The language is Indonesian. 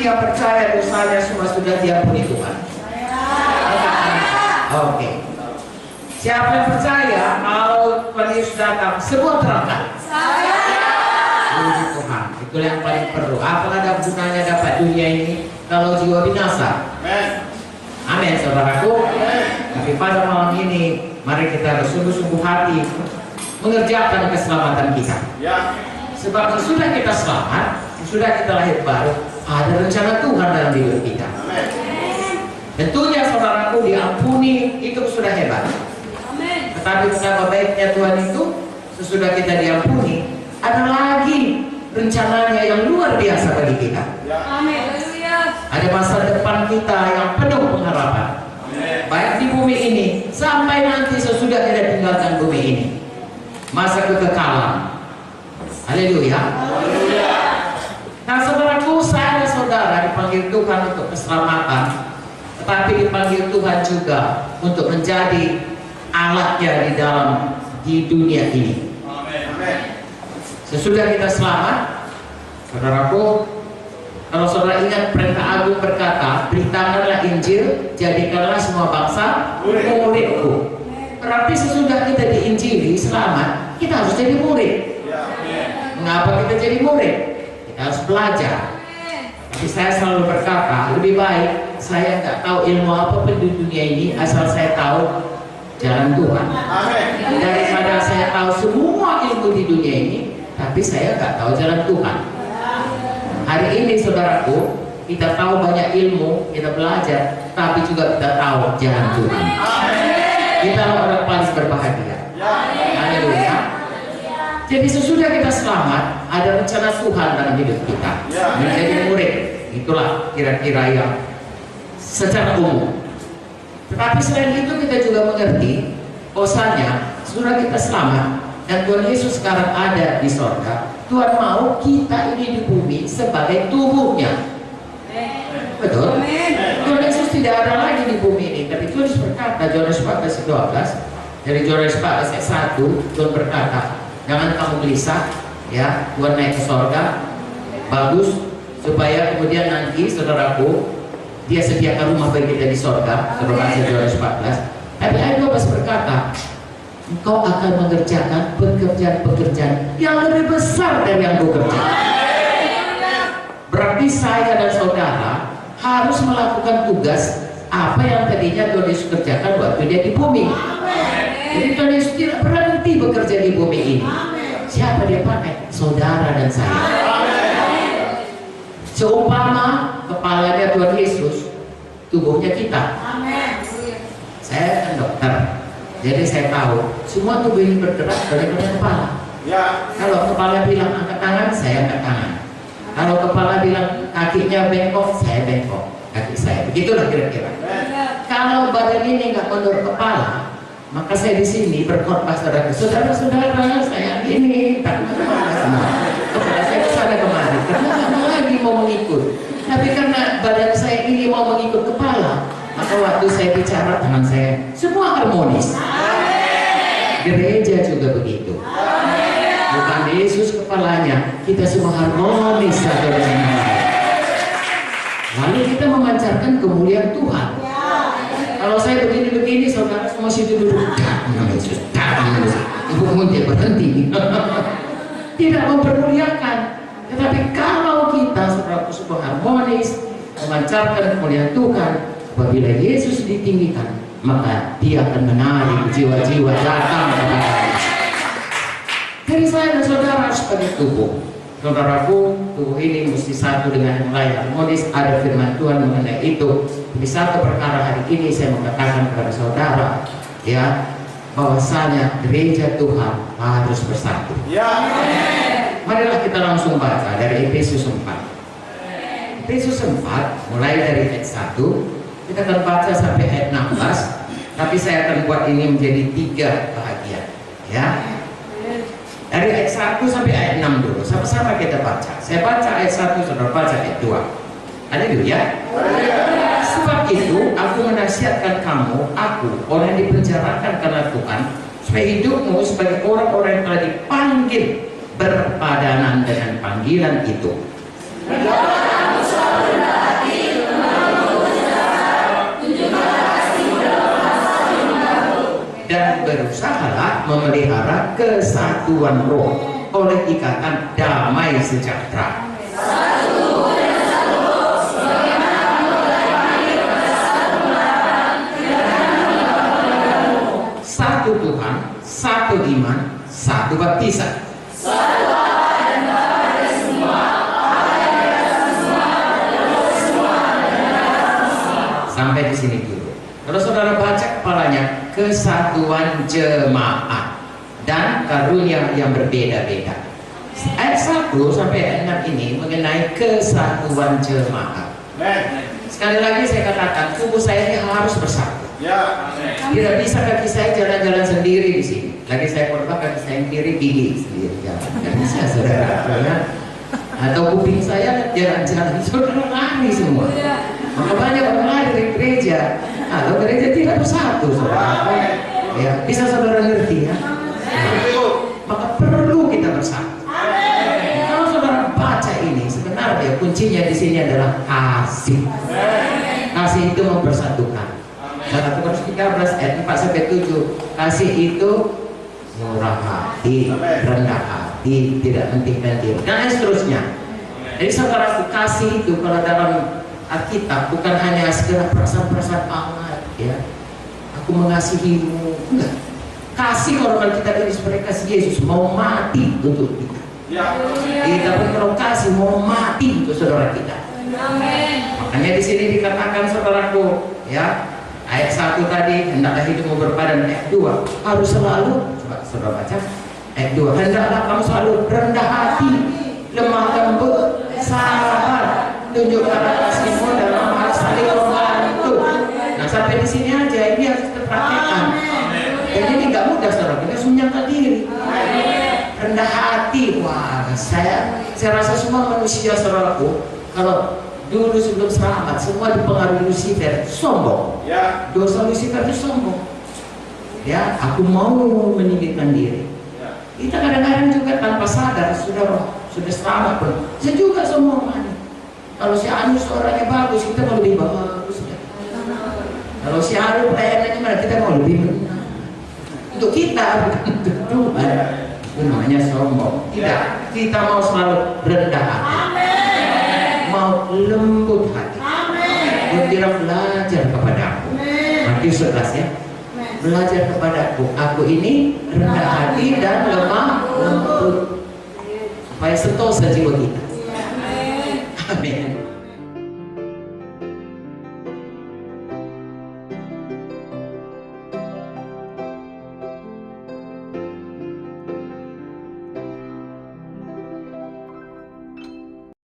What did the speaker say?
sini yang percaya dosanya semua sudah diampuni Tuhan? Oke. Siapa yang percaya kalau Tuhan Yesus datang semua terangkan? Puji Tuhan. Itu yang paling perlu. Apa ada gunanya dapat dunia ini kalau jiwa binasa? Amin, saudaraku. Tapi pada malam ini mari kita bersungguh-sungguh hati mengerjakan keselamatan kita. Sebab sudah kita selamat, sudah kita lahir baru, ada rencana Tuhan dalam hidup kita. Tentunya saudaraku diampuni itu sudah hebat. Tetapi betapa baiknya Tuhan itu, sesudah kita diampuni, ada lagi rencananya yang luar biasa bagi kita. Ada masa depan kita yang penuh pengharapan. Baik di bumi ini sampai nanti sesudah kita tinggalkan bumi ini. Masa kekekalan. Haleluya. Nah saudaraku, saya dan saudara dipanggil Tuhan untuk keselamatan, tetapi dipanggil Tuhan juga untuk menjadi alatnya di dunia ini. Sesudah kita selamat, saudaraku, kalau saudara ingat perintah agung berkata, beritakanlah Injil, jadikanlah semua bangsa muridku. Berarti sesudah kita diinjili selamat, kita harus jadi murid. Mengapa kita jadi murid? Kita harus belajar. Tapi saya selalu berkata, lebih baik saya nggak tahu ilmu apapun di dunia ini, asal saya tahu jalan Tuhan. Daripada saya tahu semua ilmu di dunia ini, tapi saya nggak tahu jalan Tuhan. Hari ini saudaraku, kita tahu banyak ilmu, kita belajar, tapi juga kita tahu jalan Tuhan. Kita orang paling berbahagia. Haleluya. Jadi sesudah kita selamat, ada rencana Tuhan dalam hidup kita. Menjadi murid, itulah kira-kira yang secara umum. Tetapi selain itu kita juga mengerti bahwasanya sudah kita selamat dan Tuhan Yesus sekarang ada di sorga. Tuhan mau kita ini di bumi sebagai tubuhnya. Betul? Tuhan Yesus tidak ada lagi di bumi ini. Tapi Tuhan Yesus berkata, Yohanes 14:12, dari Yohanes 14:1, Tuhan berkata, jangan kamu gelisah, ya, Tuhan naik ke sorga, bagus, supaya kemudian nanti saudaraku, Dia sediakan rumah bagi kita di sorga, saudara Yohanes 14. Tapi ayat 12 berkata, engkau akan mengerjakan pekerjaan-pekerjaan yang lebih besar dari yang kau kerjakan. Berarti saya dan saudara harus melakukan tugas apa yang tadinya Tuhan Yesus kerjakan waktu dia di bumi. Jadi Tuhan Yesus tidak berhenti bekerja di bumi ini. Siapa dia pakai? Saudara dan saya. Seumpama kepalanya Tuhan Yesus, tubuhnya kita. Saya kan dokter, jadi saya tahu semua tubuh ini bergerak dari kepala. Kalau kepala bilang angkat tangan, saya angkat tangan. Kalau kepala bilang kakinya bengkok, saya bengkok kaki saya. Begitulah kira-kira. Kalau badan ini nggak menurut kepala, maka saya di sini berkhotbah saudara-saudara, saya ini tak semua. Kepala saya kesana kemari, karena nggak mau lagi mau mengikut. Tapi karena badan saya ini mau mengikut kepala, maka waktu saya bicara tangan saya semua harmonis. Gereja juga begitu. Bukan Yesus kepalanya, kita semua harmonis satu dengan yang lain. Lalu kita memancarkan kemuliaan Tuhan. Kalau saya begini-begini, saudara semua situ duduk, Yesus, ibu muncul berhenti. Tidak mempermuliakan. Tetapi kalau kita saudara semua harmonis, memancarkan kemuliaan Tuhan, apabila Yesus ditinggikan, maka Dia akan menarik jiwa-jiwa datang kepada Dia. Jadi saya dan saudara sebagai tubuh, saudaraku, tubuh ini mesti satu dengan yang lain harmonis. Ada firman Tuhan mengenai itu. Di satu perkara hari ini saya mengatakan kepada saudara, ya, bahwasanya gereja Tuhan harus bersatu. Marilah kita langsung baca dari Efesus 4. Efesus 4 mulai dari ayat 1, kita akan baca sampai ayat 16. Tapi saya akan buat ini menjadi 3 bahagian, ya. Dari ayat 1 sampai ayat 6 dulu. Sama-sama kita baca. Saya baca ayat 1, saudara baca ayat 2. Haleluya. Sebab itu aku menasihatkan kamu, aku orang yang dipenjarakan karena Tuhan, supaya hidupmu sebagai orang-orang yang telah dipanggil berpadanan dengan panggilan itu. dan berusahalah memelihara kesatuan roh oleh ikatan damai sejahtera. Satu Tuhan, satu iman, satu baptisan. Sampai di sini dulu. Kalau saudara baca kepalanya, kesatuan jemaat dan karunia yang berbeda-beda. Ayat 1 sampai ayat 6 ini mengenai kesatuan jemaat. Sekali lagi saya katakan, tubuh saya ini harus bersatu. Tidak bisa kaki saya jalan-jalan sendiri di sini. Lagi saya korban kaki saya yang kiri gigi sendiri jalan. Tidak bisa saudara. Atau kuping saya jalan-jalan, saudara lari semua. Maka banyak orang lari dari gereja. Kalau gereja tidak bersatu, saudara. Ya, bisa saudara ngerti ya? Maka perlu kita bersatu. Kalau saudara baca ini, sebenarnya kuncinya di sini adalah kasih. Kasih itu mempersatukan. 1 Korintus 13 ayat 4 sampai 7. Kasih itu murah hati, rendah hati, tidak mentingkan diri, dan seterusnya. Jadi saudara, kasih itu kalau dalam Alkitab bukan hanya sekedar perasaan-perasaan hangat, ya. Aku mengasihimu, enggak. Kasih kalau kita ini seperti kasih Yesus mau mati untuk kita. Kita pun kalau kasih mau mati untuk saudara kita. Makanya di sini dikatakan saudaraku, ya. Ayat 1 tadi, hendaklah hidupmu berpadan. Ayat 2 harus selalu, coba saudara baca. Ayat 2, hendaklah kamu selalu rendah hati, lemah lembut, sabar, tunjukkan kasihmu dalam hal saling membantu. Nah sampai di sini aja ini harus terpraktekkan. Dan ini nggak mudah saudara, kita harus menyangka diri. Rendah hati, wah saya rasa semua manusia saudaraku, kalau dulu sebelum selamat semua dipengaruhi Lucifer, sombong. Dosa Lucifer itu sombong. Ya, aku mau meninggikan diri. Kita kadang-kadang juga tanpa sadar sudah selamat pun. Saya juga semua orang. Kalau si Anu suaranya bagus, kita mau lebih bagus. Ya. Kalau si Anu pelayanannya gimana, kita mau lebih benar. Untuk kita, bukan untuk Tuhan. Itu namanya sombong. Tidak, kita mau selalu rendah hati. Mau lembut hati. Dia belajar kepada aku. Matius 11 ya. Belajar kepadaku. Aku ini rendah hati dan lemah lembut. Supaya sentosa jiwa kita.